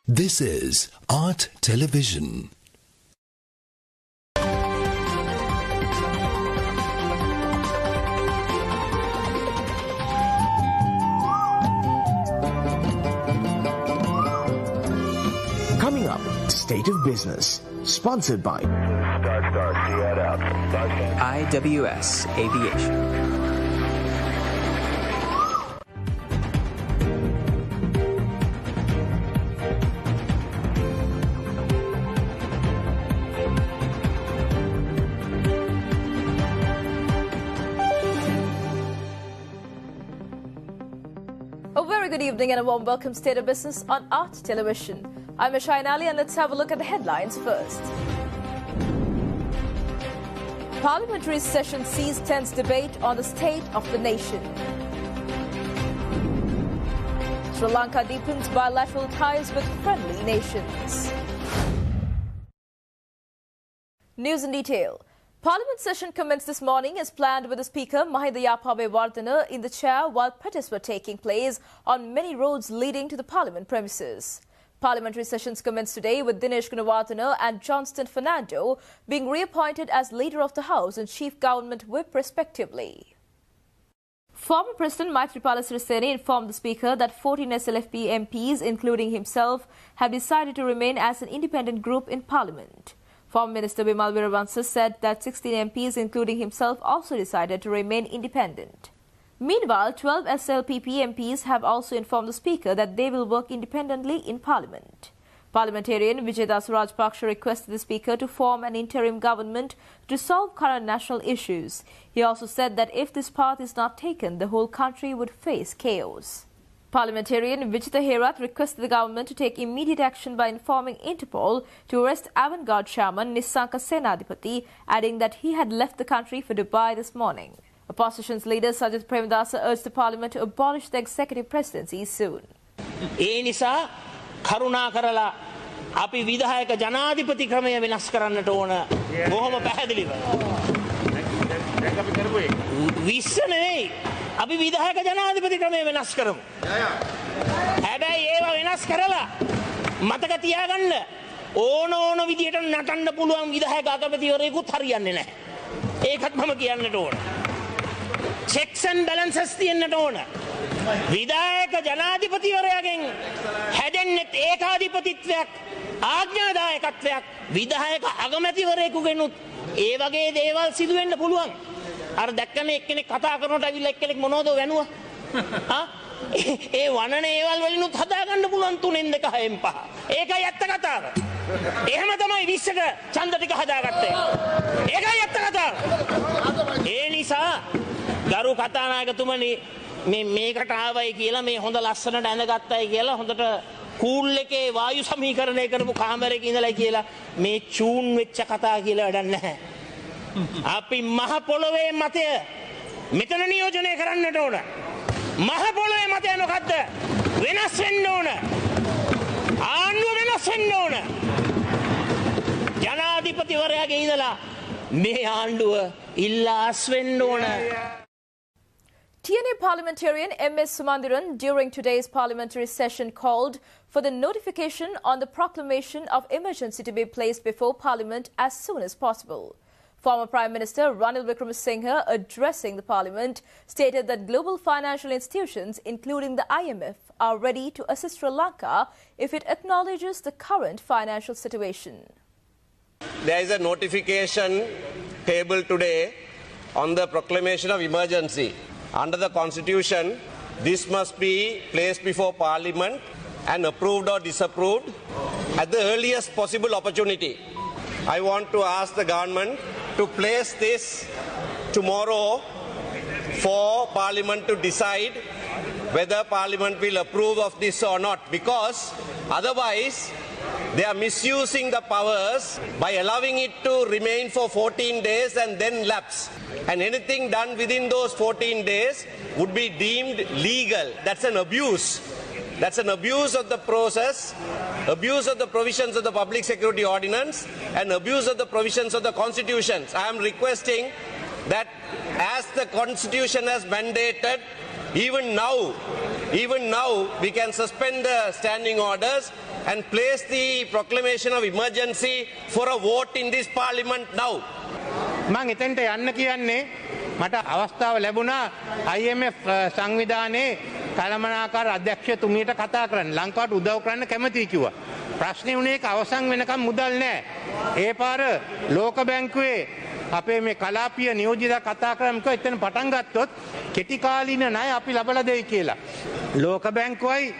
This is Art Television. Coming up, State of Business, sponsored by IWS Aviation. A very good evening and a warm welcome to State of Business on Art Television. I'm Ashain Ali and let's have a look at the headlines first. Parliamentary session sees tense debate on the state of the nation. Sri Lanka deepens bilateral ties with friendly nations. News in detail. Parliament session commenced this morning as planned with the Speaker Mahinda Yapabe Wardena in the chair while protests were taking place on many roads leading to the Parliament premises. Parliamentary sessions commenced today with Dinesh Gunawardena and Johnston Fernando being reappointed as Leader of the House and Chief Government Whip respectively. Former President Maithripala Sirisena informed the Speaker that 14 SLFP MPs, including himself, have decided to remain as an independent group in Parliament. Former Minister Bimal Weerawansa said that 16 MPs, including himself, also decided to remain independent. Meanwhile, 12 SLPP MPs have also informed the Speaker that they will work independently in Parliament. Parliamentarian Vijaydas Rajpaksha requested the Speaker to form an interim government to solve current national issues. He also said that if this path is not taken, the whole country would face chaos. Parliamentarian Vijitha Herath requested the government to take immediate action by informing Interpol to arrest Avantgarde chairman Nissanka Senadipati, adding that he had left the country for Dubai this morning. Opposition's leader Sajith Premadasa urged the Parliament to abolish the executive presidency soon. ඒ නිසා කරුණා කරලා අපි විධායක ජනාධිපති ක්‍රමය වෙනස් කරන්නට ඕන බොහොම පැහැදිලිව. විශ්ව නෙවෙයි අපි විධායක ජනාධිපති ක්‍රමය වෙනස් කරමු. හැබැයි ඒවා වෙනස් කරලා මතක තියාගන්න ඕන විදියට නටන්න පුළුවන් විධායක අගමැතිවරයෙකුත් හරියන්නේ නැහැ. ඒකත් මම කියන්නට ඕන. checks and balances තියෙන්නට ඕන. විධායක ජනාධිපතිවරයාගෙන් හැදෙන්නේ ඒකාධිපතිත්වයක් ආඥාදායකත්වයක් විධායක අගමැතිවරයෙකුගෙනුත් ඒ වගේ දේවල් සිදු වෙන්න පුළුවන්. අර දැක්කම එක්කෙනෙක් කතා කරනකොට ඇවිල්ලා එක්කෙනෙක් මොනවද වැනුවා? ඒ වනන ඒවල් වලිනුත් හදා ගන්න පුළුවන් 3න් 2 6න් 5. ඒකයි ඇත්ත කතාව. එහෙම තමයි 20ක ඡන්ද ටික හදාගත්තේ. ඒකයි ඇත්ත කතාව. ඒ නිසා ගරු කතානායකතුමනි මේකට ආවයි කියලා මේ හොඳ ලස්සනට ඇඳගත්තයි කියලා හොඳට කූල් එකේ වායු සමීකරණය කරපු කාමරයක ඉඳලා කියලා මේ චූන් වෙච්ච කතා කියලා වැඩක් නැහැ. අපි මහ පොළොවේ මතය මෙතන නියෝජනය කරන්නට ඕන. මහ පොළොවේ මතය මොකද්ද? වෙනස් වෙන්න ඕන. ආණ්ඩුව වෙනස් වෙන්න ඕන. ජනාධිපතිවරයාගේ ඉඳලා මේ ආණ්ඩුව ඉල්ලාස් වෙන්න ඕන. TNA parliamentarian M.S. Sumandiran during today's parliamentary session called for the notification on the proclamation of emergency to be placed before Parliament as soon as possible. Former Prime Minister Ranil Wickremesinghe, addressing the Parliament, stated that global financial institutions, including the IMF, are ready to assist Sri Lanka if it acknowledges the current financial situation. There is a notification tabled today on the proclamation of emergency. Under the Constitution, this must be placed before Parliament and approved or disapproved at the earliest possible opportunity. I want to ask the government to place this tomorrow for Parliament to decide whether Parliament will approve of this or not, because otherwise they are misusing the powers by allowing it to remain for 14 days and then lapse. And anything done within those 14 days would be deemed legal. That's an abuse. That's an abuse of the process, abuse of the provisions of the Public Security Ordinance, and abuse of the provisions of the Constitutions. I am requesting that as the Constitution has mandated, even now we can suspend the standing orders and place the proclamation of emergency for a vote in this parliament now. මං එතෙන්ට යන්න කියන්නේ මට අවස්ථාව ලැබුණා IMF සංවිධානයේ කළමනාකාර අධ්‍යක්ෂතුමියට කතා කරන්න ලංකාවට උදව් කරන්න කැමතියි කිව්වා. ප්‍රශ්නේ උනේ ඒක අවසන් වෙනකම් මුදල් නැහැ. ඒ පාර ලෝක බැංකුවේ අපේ මේ කලාපීය නියෝජිත කතා කරාම කිව්වා එතන පටන් ගත්තොත් කෙටි කාලීන ණය අපි ලබලා දෙයි කියලා. ලෝක බැංකුවයි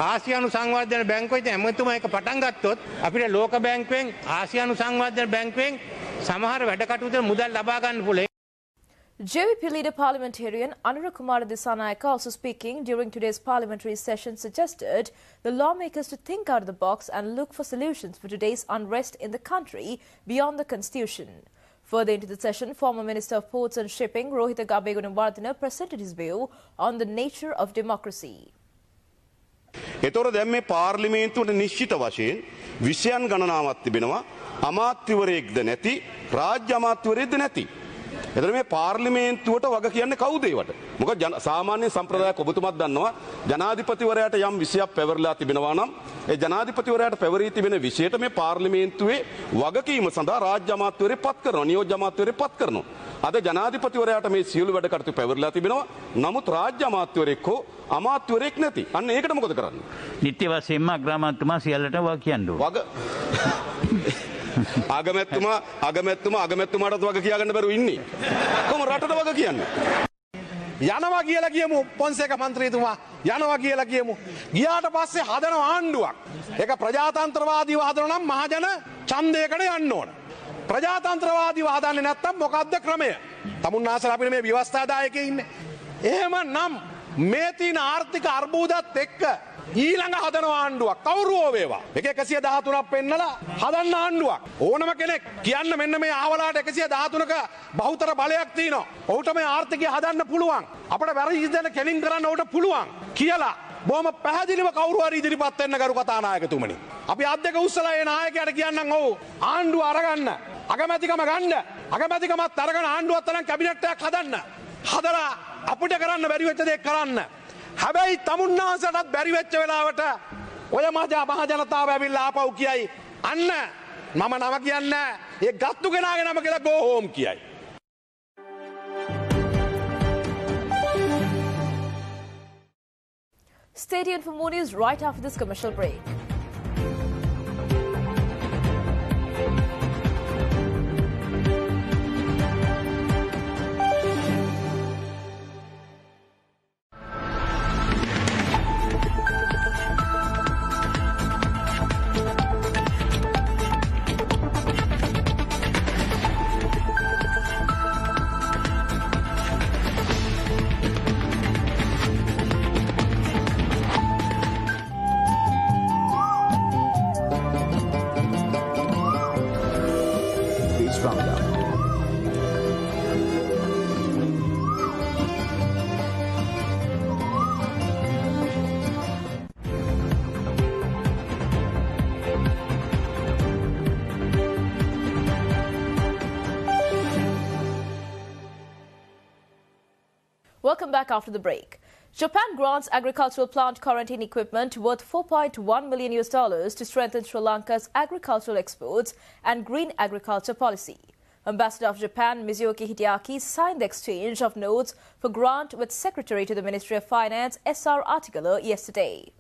ආසියානු සංවර්ධන බැංකුවයි හැමතුම එක පටන් ගත්තොත් අපිට ලෝක බැංකුවෙන් ආසියානු සංවර්ධන බැංකුවෙන් සමහර වැඩ කටයුතු මුදල් ලබා ගන්න පුළුවන්. JVP leader parliamentarian Anura Kumara Disanayaka, also speaking during today's parliamentary session, suggested the lawmakers to think out of the box and look for solutions for today's unrest in the country beyond the constitution. Further into the session, former Minister of Ports and Shipping Rohitha Gabegunawardena presented his view on the nature of democracy. එතකොට දැන් මේ පාර්ලිමේන්තුවට නිශ්චිත වශයෙන් විෂයන් ගණනාවක් තිබෙනවා අමාත්‍යවරයෙක්ද නැති රාජ්‍ය අමාත්‍යවරයෙක්ද නැති. එතන මේ පාර්ලිමේන්තුවට වග කියන්නේ කවුද ඒවට? මොකද සාමාන්‍ය සම්ප්‍රදායක් ඔබතුමත් දන්නවා ජනාධිපතිවරයාට යම් විෂයක් පැවරලා තිබෙනවා නම් ඒ ජනාධිපතිවරයාට පැවරී තිබෙන විෂයට මේ පාර්ලිමේන්තුවේ වගකීම සඳහා රාජ්‍ය අමාත්‍යවරයෙක් පත් කරනවා නියෝජ්‍ය අමාත්‍යවරයෙක් පත් කරනවා. අද ජනාධිපතිවරයාට මේ සියලු වැඩ කටයුතු පැවරලා තිබෙනවා. නමුත් රාජ්‍ය අමාත්‍යවරයෙක් හෝ අමාත්‍යවරයෙක් නැති. අන්න ඒකට මොකද කරන්නේ? නිත්‍ය වශයෙන්ම අග්‍රාමාත්‍යතුමා සියල්ලට වග කියන්න ඕන. අගමැත්තුමාටත් වග කියාගන්න බැරුව ඉන්නේ. කොහොම රටට වග කියන්නේ? යනවා කියලා කියමු පොන්සේක මන්ත්‍රීතුමා යනවා කියලා කියමු. ගියාට පස්සේ හදන ආණ්ඩුවක්. ඒක ප්‍රජාතන්ත්‍රවාදීව හදනවා නම් මහජන ඡන්දයකට යන්න ඕන. ප්‍රජාතන්ත්‍රවාදීව හදන්නේ නැත්තම් මොකද්ද ක්‍රමය? තමුන්නාසලා අපිට මේ ව්‍යවස්ථාදායකේ ඉන්නේ. එහෙමනම් මේ තියෙන ආර්ථික අර්බුදත් එක්ක ඊළඟ හදන ආණ්ඩුවක් කවුරු හෝ වේවා. එක 113ක් පෙන්නලා හදන්න ආණ්ඩුවක්. ඕනම කෙනෙක් කියන්න මෙන්න මේ ආවලාට 113ක බහුතර බලයක් තියෙනවා. ඔහුට මේ ආර්ථිකය හදන්න පුළුවන්. අපිට වැරදි දෙන්න කෙලින් කරන්න ඔහුට පුළුවන් කියලා බොහොම පැහැදිලිව කවුරු හරි ඉදිරිපත් වෙන්න කරු කතානායකතුමනි. අපි අත් දෙක උස්සලා ඒ නායකයාට කියන්නම් ඔව් ආණ්ඩුව අරගන්න. අගමැතිකම ගන්න. අගමැතිකමත් අරගෙන ආණ්ඩුවත් තරම් කැබිනට් එකක් හදන්න. හදලා අපිට කරන්න බැරි වෙච්ච දේ කරන්න. හැබැයි තමුන්නාසටත් බැරි වෙච්ච වෙලාවට ඔය මහ ජනතාව ඇවිල්ලා ආපහු කියයි අන්න මම නම කියන්නේ ඒ ගත්තු කෙනාගේ නම කියලා go home කියයි. Stay tuned for more news right after this commercial break. Welcome back after the break. Japan grants agricultural plant quarantine equipment worth $4.1 million to strengthen Sri Lanka's agricultural exports and green agriculture policy. Ambassador of Japan Mizuki Hideaki signed the exchange of notes for grant with Secretary to the Ministry of Finance S.R. Artikala yesterday.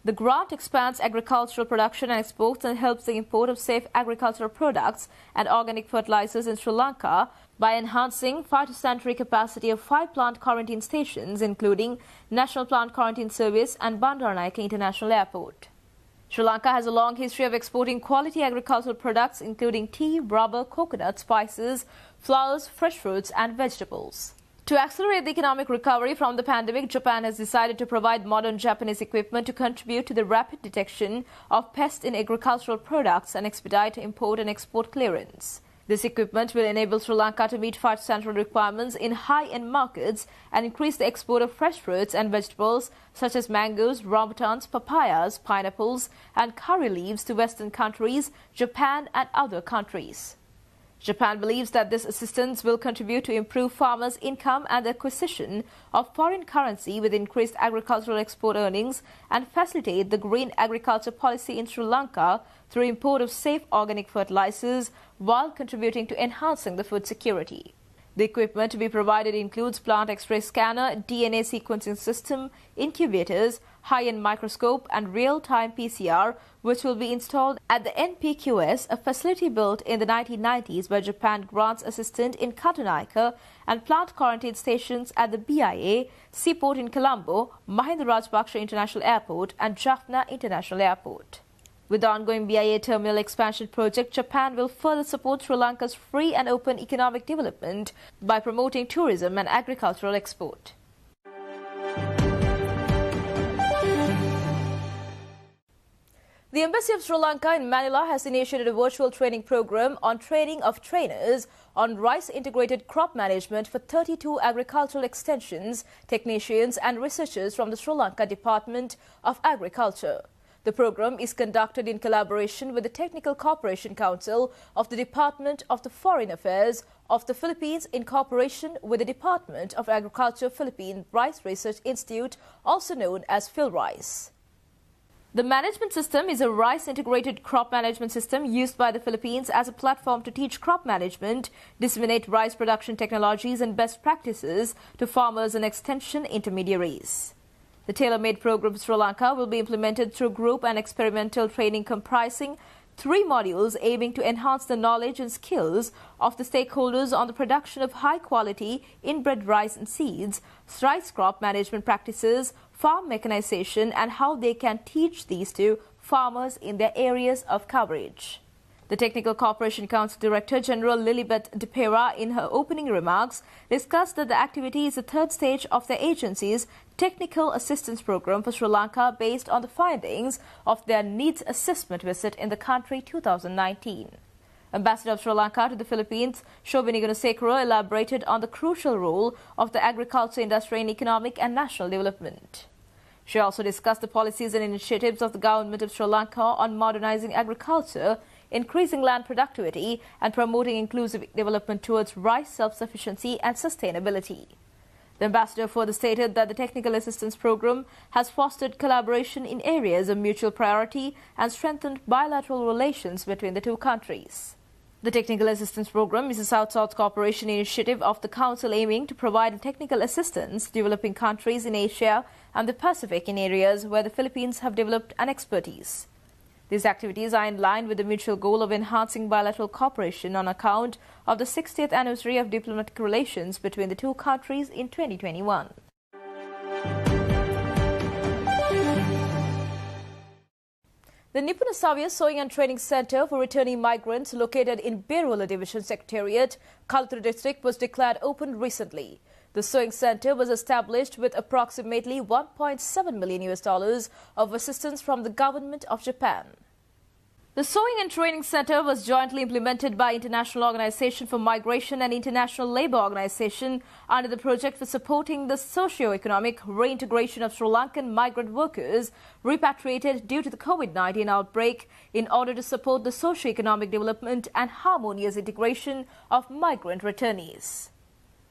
The grant expands agricultural production and exports and helps the import of safe agricultural products and organic fertilizers in Sri Lanka by enhancing phytosanitary capacity of 5 plant quarantine stations, including National Plant Quarantine Service and Bandaranaike International Airport. Sri Lanka has a long history of exporting quality agricultural products, including tea, rubber, coconut, spices, flowers, fresh fruits and vegetables. To accelerate the economic recovery from the pandemic, Japan has decided to provide modern Japanese equipment to contribute to the rapid detection of pests in agricultural products and expedite import and export clearance. This equipment will enable Sri Lanka to meet phytosanitary requirements in high-end markets and increase the export of fresh fruits and vegetables such as mangoes, rambutans, papayas, pineapples and curry leaves to Western countries, Japan and other countries. Japan believes that this assistance will contribute to improve farmers' income and the acquisition of foreign currency with increased agricultural export earnings and facilitate the green agriculture policy in Sri Lanka through import of safe organic fertilizers while contributing to enhancing the food security. The equipment to be provided includes plant X-ray scanner, DNA sequencing system, incubators, high-end microscope and real-time PCR, which will be installed at the NPQS, a facility built in the 1990s where Japan grants assistance in Katunaika, and plant quarantine stations at the BIA, seaport in Colombo, Mahinda Rajapaksa International Airport and Jaffna International Airport. With the ongoing BIA terminal expansion project, Japan will further support Sri Lanka's free and open economic development by promoting tourism and agricultural export. The Embassy of Sri Lanka in Manila has initiated a virtual training program on training of trainers on rice integrated crop management for 32 agricultural extensions, technicians and researchers from the Sri Lanka Department of Agriculture. The program is conducted in collaboration with the Technical Cooperation Council of the Department of the Foreign Affairs of the Philippines in cooperation with the Department of Agriculture Philippine Rice Research Institute, also known as PhilRice. The management system is a rice integrated crop management system used by the Philippines as a platform to teach crop management, disseminate rice production technologies and best practices to farmers and extension intermediaries. The tailor-made program for Sri Lanka will be implemented through group and experimental training comprising 3 modules aiming to enhance the knowledge and skills of the stakeholders on the production of high-quality inbred rice and seeds, rice crop management practices, farm mechanization, and how they can teach these to farmers in their areas of coverage. The Technical Cooperation Council Director General Lilibet De Pera, in her opening remarks, discussed that the activity is the 3rd stage of the agency's Technical Assistance Program for Sri Lanka based on the findings of their needs assessment visit in the country 2019. Ambassador of Sri Lanka to the Philippines, Shobhini Gunasekara, elaborated on the crucial role of the agriculture industry in economic and national development. She also discussed the policies and initiatives of the government of Sri Lanka on modernizing agriculture, increasing land productivity and promoting inclusive development towards rice self-sufficiency and sustainability. The ambassador further stated that the Technical Assistance Program has fostered collaboration in areas of mutual priority and strengthened bilateral relations between the 2 countries. The Technical Assistance Program is a South-South cooperation initiative of the Council aiming to provide technical assistance to developing countries in Asia and the Pacific in areas where the Philippines have developed an expertise. These activities are in line with the mutual goal of enhancing bilateral cooperation on account of the 60th anniversary of diplomatic relations between the 2 countries in 2021. The Nipuna Savya Sewing and Training Center for Returning Migrants located in Berula Division Secretariat, Kalutara District was declared open recently. The sewing center was established with approximately $1.7 million of assistance from the government of Japan. The Sewing and Training Center was jointly implemented by International Organization for Migration and International Labour Organization under the project for supporting the socio-economic reintegration of Sri Lankan migrant workers repatriated due to the COVID-19 outbreak in order to support the socio-economic development and harmonious integration of migrant returnees.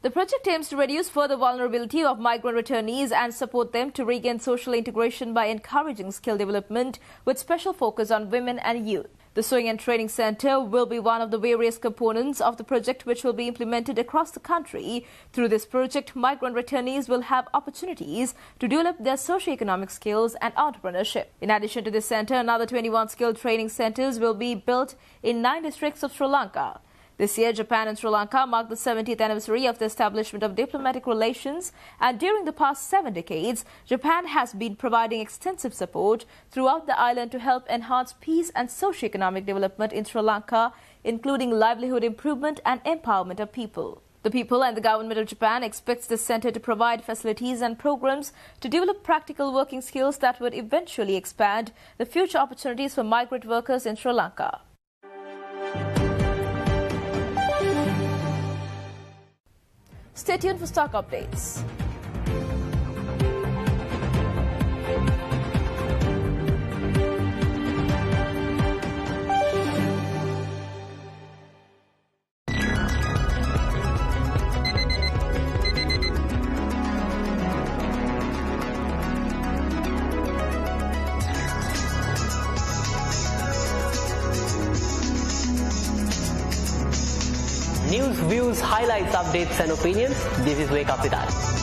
The project aims to reduce further vulnerability of migrant returnees and support them to regain social integration by encouraging skill development with special focus on women and youth. The Sewing and Training Center will be one of the various components of the project which will be implemented across the country. Through this project, migrant returnees will have opportunities to develop their socio-economic skills and entrepreneurship. In addition to this center, another 21 skill training centers will be built in 9 districts of Sri Lanka. This year, Japan and Sri Lanka marked the 70th anniversary of the establishment of diplomatic relations, and during the past 7 decades, Japan has been providing extensive support throughout the island to help enhance peace and socio-economic development in Sri Lanka, including livelihood improvement and empowerment of people. The people and the government of Japan expects the center to provide facilities and programs to develop practical working skills that would eventually expand the future opportunities for migrant workers in Sri Lanka. Stay tuned for stock updates. news, views, highlights, updates and opinions. This is Wake Up With Us.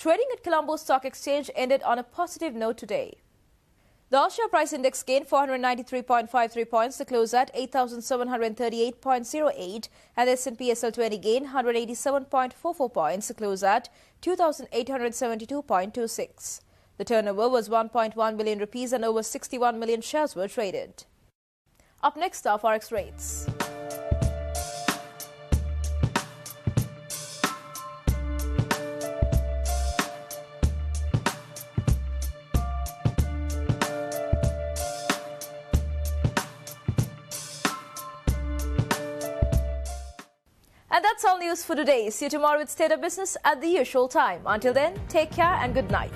Trading at Colombo Stock Exchange ended on a positive note today. The All-Share Price Index gained 493.53 points to close at 8,738.08, and the S&P SL20 gained 187.44 points to close at 2,872.26. The turnover was 1.1 billion rupees and over 61 million shares were traded. Up next are Forex rates. And that's all news for today. See you tomorrow with State of Business at the usual time. Until then, take care and good night.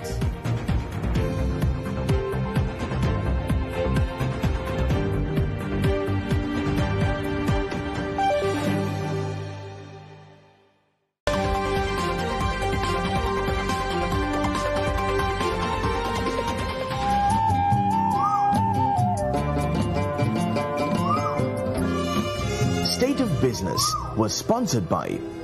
State of Business was sponsored by